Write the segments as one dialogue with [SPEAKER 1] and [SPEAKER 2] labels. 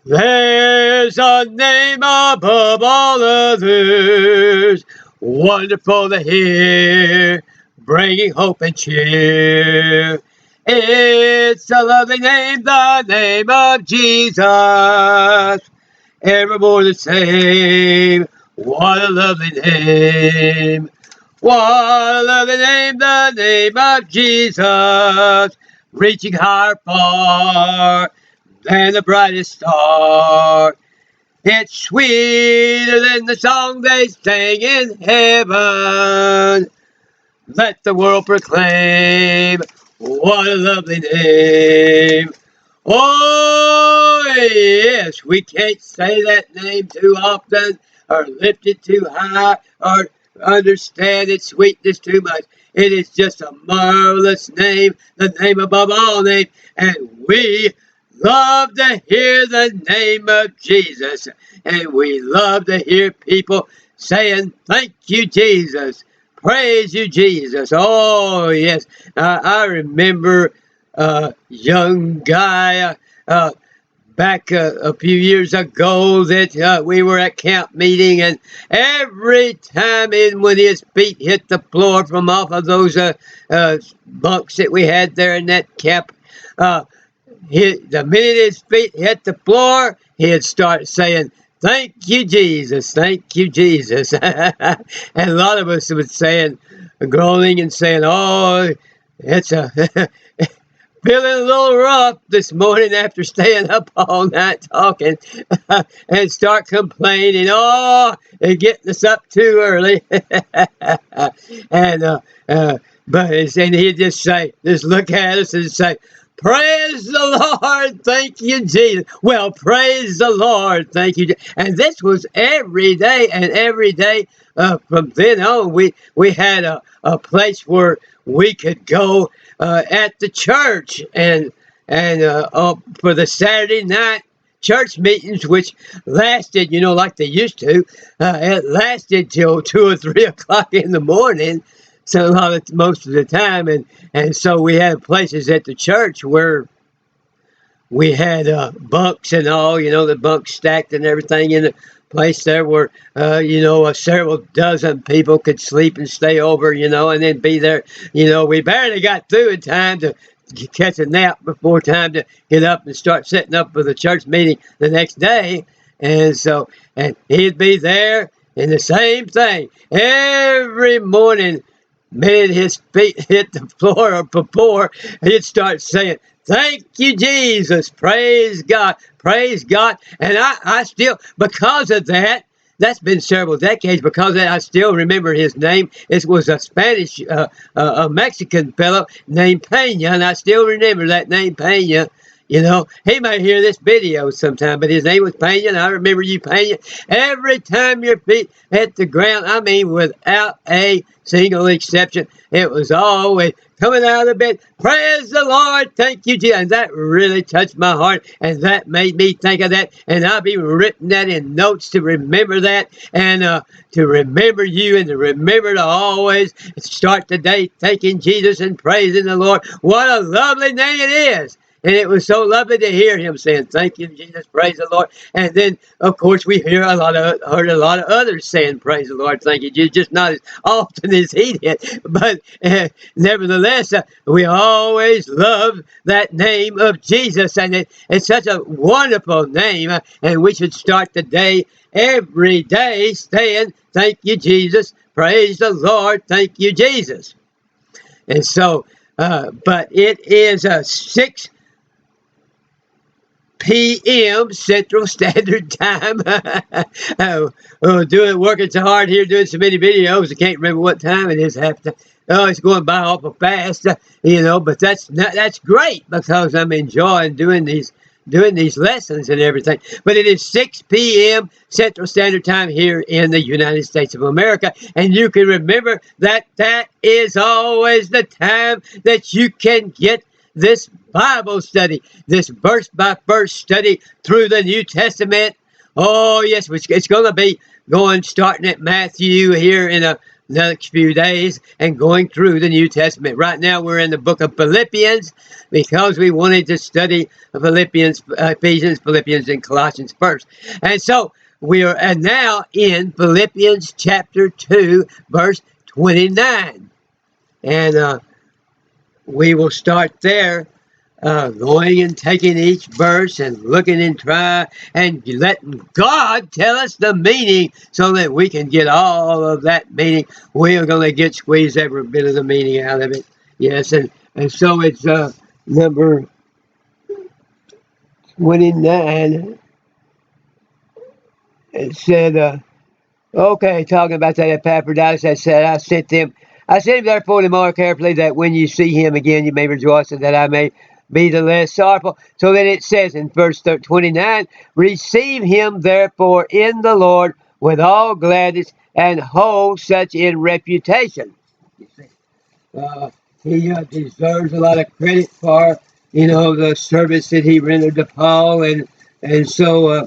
[SPEAKER 1] There's a name above all others, wonderful to hear, bringing hope and cheer. It's a lovely name, the name of Jesus, evermore the same. What a lovely name. What a lovely name, the name of Jesus, reaching higher far than the brightest star. It's sweeter than the song they sing in heaven. Let the world proclaim, what a lovely name. Oh, yes, we can't say that name too often or lift it too high or understand its sweetness too much. It is just a marvelous name, the name above all names, and we love to hear the name of Jesus, and we love to hear people saying, thank you, Jesus. Praise you, Jesus. Oh, yes. I remember a young guy back a few years ago that we were at camp meeting, and every time when his feet hit the floor from off of those bunks that we had there in that camp, the minute his feet hit the floor, he'd start saying, thank you, Jesus. Thank you, Jesus. And a lot of us would saying, groaning and saying, oh, it's a feeling a little rough this morning after staying up all night talking and start complaining, oh, they're getting us up too early. and and he'd just say, just look at us and say, praise the Lord, thank you, Jesus. Well, praise the Lord, thank you. And this was every day, and every day from then on, we had a place where we could go at the church, and for the Saturday night church meetings, which lasted, like they used to, it lasted till 2 or 3 o'clock in the morning. So most of the time, and so we had places at the church where we had bunks and all, the bunks stacked and everything in the place there where, several dozen people could sleep and stay over, and then be there. We barely got through in time to catch a nap before time to get up and start setting up for the church meeting the next day. And so, and he'd be there, and the same thing every morning. Minute his feet hit the floor or before, he'd start saying, thank you, Jesus. Praise God. Praise God. And I still, because of that, that's been several decades, because of that, I still remember his name. It was a Spanish, a Mexican fellow named Pena, and I still remember that name, Pena. He may hear this video sometime, but his name was Pena, and I remember you, Pena. Every time your feet hit the ground, I mean, without a single exception, it was always coming out of bed, praise the Lord, thank you, Jesus. And that really touched my heart, and that made me think of that, and I've even written that in notes to remember that, and to remember you, and to remember to always start the day thanking Jesus and praising the Lord. What a lovely name it is. And it was so lovely to hear him saying, thank you, Jesus, praise the Lord. And then, of course, we heard a lot of others saying, praise the Lord, thank you, Jesus, just not as often as he did. But nevertheless, we always love that name of Jesus. And it's such a wonderful name. And we should start the day every day saying, thank you, Jesus, praise the Lord, thank you, Jesus. And so, but it is 6 p.m. Central Standard Time. Working so hard here, doing so many videos, I can't remember what time it is half the time. Oh, it's going by awful fast, but that's great, because I'm enjoying doing these lessons and everything. But it is 6 p.m. Central Standard Time here in the United States of America, and you can remember that is always the time that you can get this Bible study, this verse-by-verse study through the New Testament. Oh, yes, it's going to be starting at Matthew here in next few days and going through the New Testament. Right now we're in the book of Philippians because we wanted to study Philippians, Ephesians, Philippians, and Colossians first. And so we are now in Philippians chapter 2, verse 29. And we will start there, going and taking each verse and looking and trying and letting God tell us the meaning so that we can get all of that meaning. We are going to squeeze every bit of the meaning out of it. Yes, and so it's number 29. It said, okay, talking about that Epaphroditus, I said, I sent him therefore the more carefully, that when you see him again, you may rejoice, and that I may be the less sorrowful. So then it says in verse 29, receive him therefore in the Lord with all gladness, and hold such in reputation. He deserves a lot of credit for, the service that he rendered to Paul, and so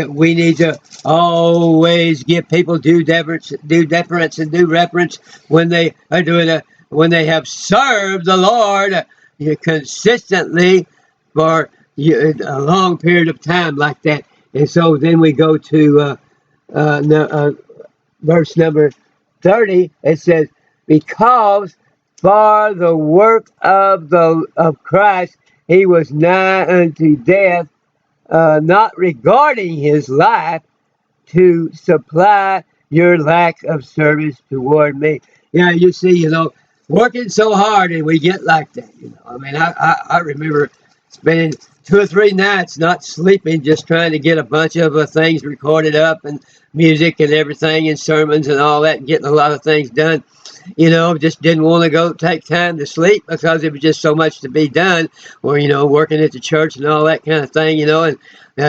[SPEAKER 1] we need to always give people due deference and due reverence when they are when they have served the Lord consistently for a long period of time like that. And so then we go to verse number 30. It says, because for the work of Christ he was nigh unto death, not regarding his life, to supply your lack of service toward me. Yeah, you see, working so hard and we get like that. I mean, I remember spending 2 or 3 nights not sleeping, just trying to get a bunch of things recorded up, and music and everything, and sermons and all that, and getting a lot of things done. Just didn't want to go take time to sleep because it was just so much to be done. Or, working at the church and all that kind of thing, and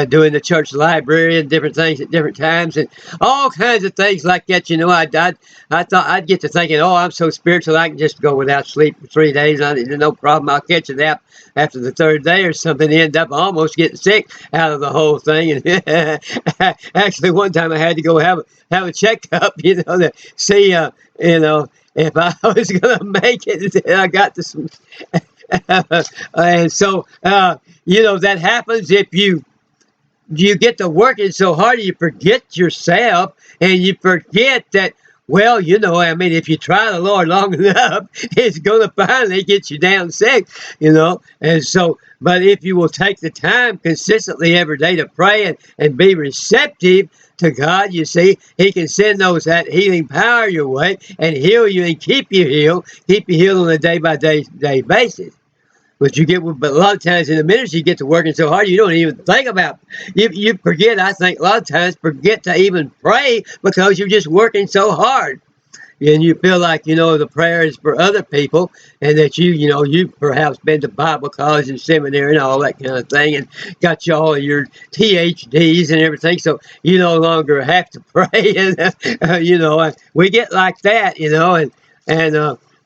[SPEAKER 1] doing the church library and different things at different times and all kinds of things like that. I thought I'd get to thinking, oh, I'm so spiritual, I can just go without sleep for 3 days. There's no problem. I'll catch it up after the 3rd day or something. End up almost getting sick out of the whole thing. And actually, one time I had to go have a checkup, to see, if I was going to make it. I got this. And so, that happens if you get to working so hard, you forget yourself, and you forget that, well, if you try the Lord long enough, it's going to finally get you down sick, And so, but if you will take the time consistently every day to pray and be receptive to God, you see, he can send that healing power your way and heal you and keep you healed on a day-by-day basis. But a lot of times in the ministry, you get to working so hard, you don't even think about it. You forget, I think, a lot of times forget to even pray because you're just working so hard. And you feel like, the prayer is for other people, and that you've perhaps been to Bible college and seminary and all that kind of thing, and got all your PhDs and everything, so you no longer have to pray. And, we get like that,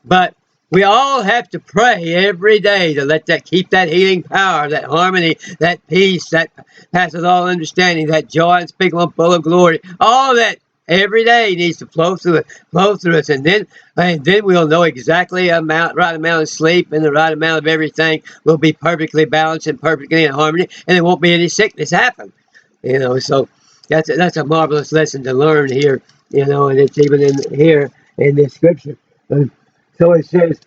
[SPEAKER 1] but we all have to pray every day to keep that healing power, that harmony, that peace, that passes all understanding, that joy unspeakable and full of glory. All that every day needs to flow through us, and then we'll know exactly right amount of sleep and the right amount of everything will be perfectly balanced and perfectly in harmony, and there won't be any sickness happen. So that's a marvelous lesson to learn here. And it's even in this scripture. So it says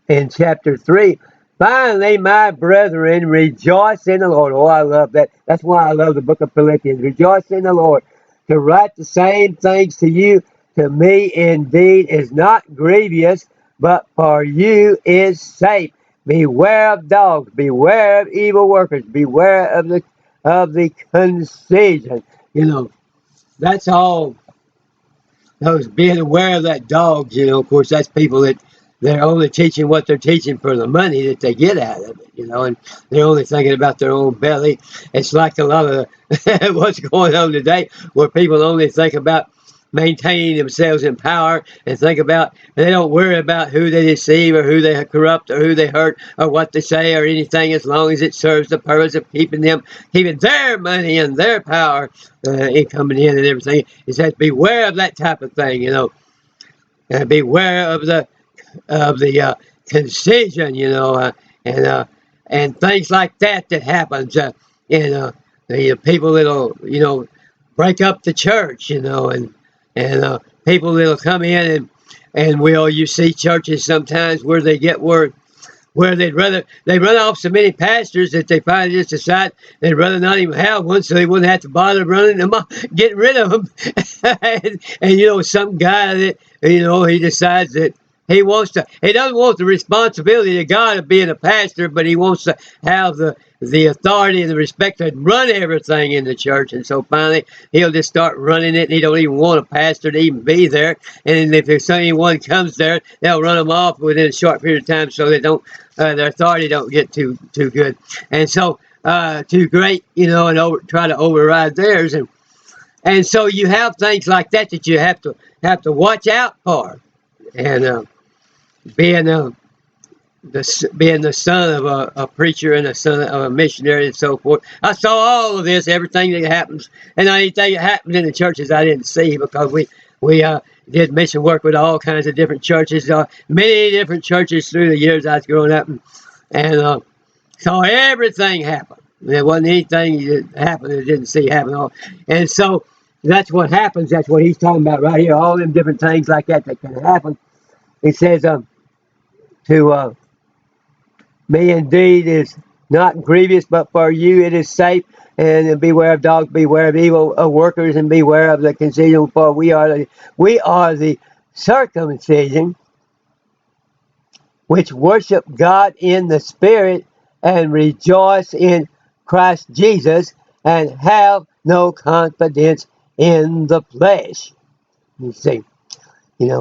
[SPEAKER 1] in chapter 3, finally, my brethren, rejoice in the Lord. Oh, I love that. That's why I love the book of Philippians. Rejoice in the Lord. To write the same things to you, to me indeed, is not grievous, but for you is safe. Beware of dogs, beware of evil workers, beware of the concision. That's all. Those being aware of that dogs, of course, that's people that they're only teaching what they're teaching for the money that they get out of it, and they're only thinking about their own belly. It's like a lot of what's going on today, where people only think about maintaining themselves in power, and they don't worry about who they deceive or who they corrupt or who they hurt or what they say or anything, as long as it serves the purpose of keeping their money and their power coming in and everything. It says beware of that type of thing, beware of the concision, and things like that happens, the people that'll break up the church, and people that'll come in you see churches sometimes where they run off so many pastors that they finally just decide they'd rather not even have one, so they wouldn't have to bother running them off, getting rid of them. and some guy that he decides that he doesn't want the responsibility of God of being a pastor, but he wants to have the authority and the respect to run everything in the church. And so finally he'll just start running it, and he don't even want a pastor to even be there. And if there's anyone comes there, they'll run them off within a short period of time, so they don't their authority don't get too good, and so too great, and try to override theirs. And so you have things like that you have to watch out for. And being the son of a preacher and the son of a missionary and so forth, I saw all of this, everything that happens, and anything that happened in the churches I didn't see, because we did mission work with all kinds of different churches, many different churches through the years I was growing up, and saw everything happen. There wasn't anything that happened that didn't see happen. And so that's what happens. That's what he's talking about right here. All them different things like that can happen. He says, to me indeed is not grievous, but for you it is safe. And beware of dogs, beware of evil workers, and beware of the concision. For we are the circumcision, which worship God in the Spirit and rejoice in Christ Jesus, and have no confidence in the flesh. You see,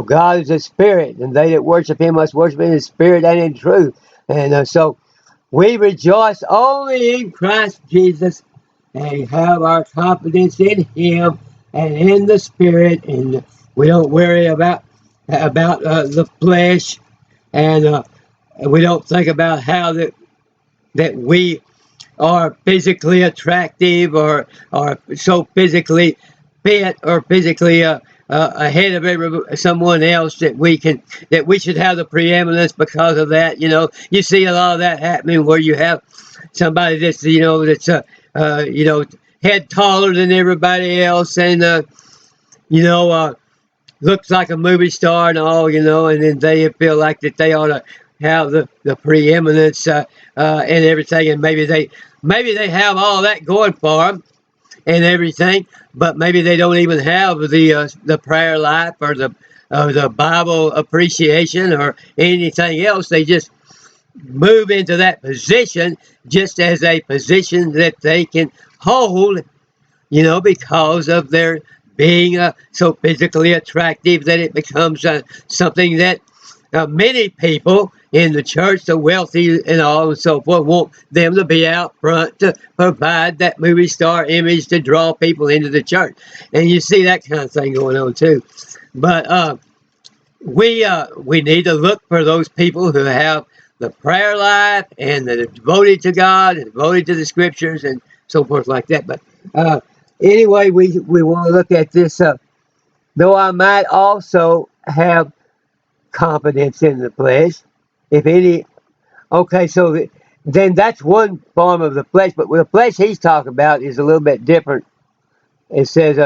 [SPEAKER 1] God is a spirit, and they that worship him must worship in spirit and in truth. And so we rejoice only in Christ Jesus, and have our confidence in him and in the Spirit, and we don't worry about the flesh, and we don't think about how that we are physically attractive or so physically fit or physically ahead of someone else that we should have the preeminence because of that. You see a lot of that happening where you have somebody that's head taller than everybody else, and looks like a movie star and all, and then they feel like that they ought to have the preeminence and everything, and maybe they have all that going for them and everything, but maybe they don't even have the prayer life or the Bible appreciation or anything else. They just move into that position just as a position that they can hold, because of their being so physically attractive that it becomes something that many people in the church, the wealthy and all and so forth, want them to be out front to provide that movie star image to draw people into the church. And you see that kind of thing going on too. But we need to look for those people who have the prayer life and that are devoted to God and devoted to the scriptures and so forth like that. But anyway, we want to look at this. Though I might also have confidence in the flesh, if any. Okay, so then that's one form of the flesh, but the flesh he's talking about is a little bit different. It says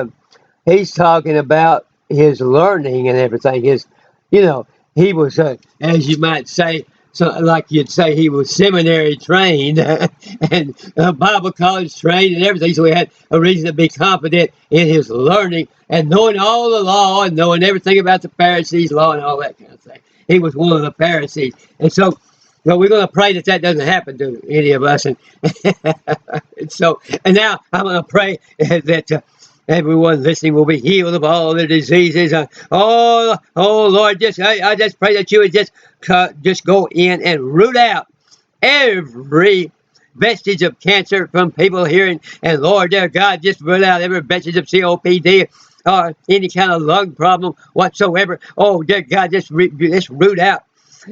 [SPEAKER 1] he's talking about his learning and everything. He was, as you might say, so like you'd say, he was seminary trained and Bible college trained and everything. So he had a reason to be confident in his learning and knowing all the law and knowing everything about the Pharisees' law and all that kind of thing. He was one of the Pharisees. And so, we're going to pray that doesn't happen to any of us. And and now I'm going to pray that everyone listening will be healed of all their diseases. Oh Lord, I just pray that you would just go in and root out every vestige of cancer from people hearing. And Lord, dear God, just root out every vestige of COPD or any kind of lung problem whatsoever. Oh, dear God, just root out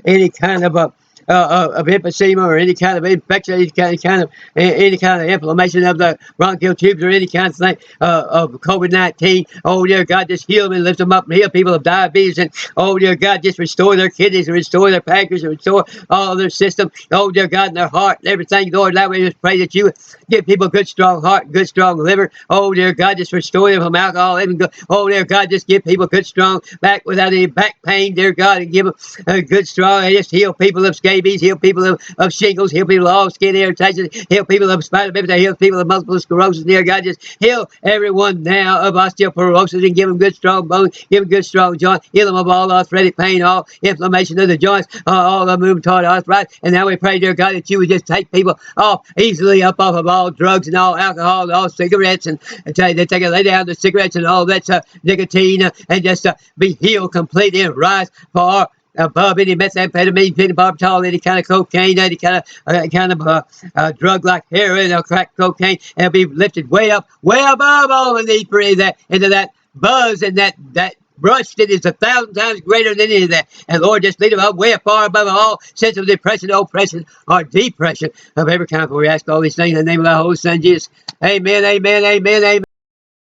[SPEAKER 1] any kind of emphysema or any kind of infection, any kind of inflammation of the bronchial tubes or any kind of thing of COVID-19. Oh, dear God, just heal them and lift them up and heal people of diabetes. And oh, dear God, just restore their kidneys and restore their pancreas and restore all of their system. Oh, dear God, and their heart and everything. Lord, that way just pray that you give people good, strong heart, good, strong liver. Oh, dear God, just restore them from alcohol. Oh, dear God, just give people good, strong back without any back pain, dear God, and give them a good, strong, and just heal people of scabies, heal people of shingles, heal people of all skin irritation, heal people of spinal bifida, heal people of multiple sclerosis, dear God, just heal everyone now of osteoporosis and give them good, strong bones, give them good, strong joints, heal them of all arthritic pain, all inflammation of the joints, all the rheumatoid arthritis. And now we pray, dear God, that you would just take people off easily up off of all drugs and all alcohol and all cigarettes, and they take lay down the cigarettes and all that nicotine, and just be healed completely and rise far above any methamphetamine, phenobarbital, any kind of cocaine, any kind of drug like heroin or crack cocaine, and be lifted way up, way above all the need for that, into that buzz and that rush that is 1,000 times greater than any of that. And Lord, just lead them up way far above all sense of depression, oppression, or depression of every kind. For we ask all these things in the name of our Holy Son Jesus. Amen, amen, amen, amen.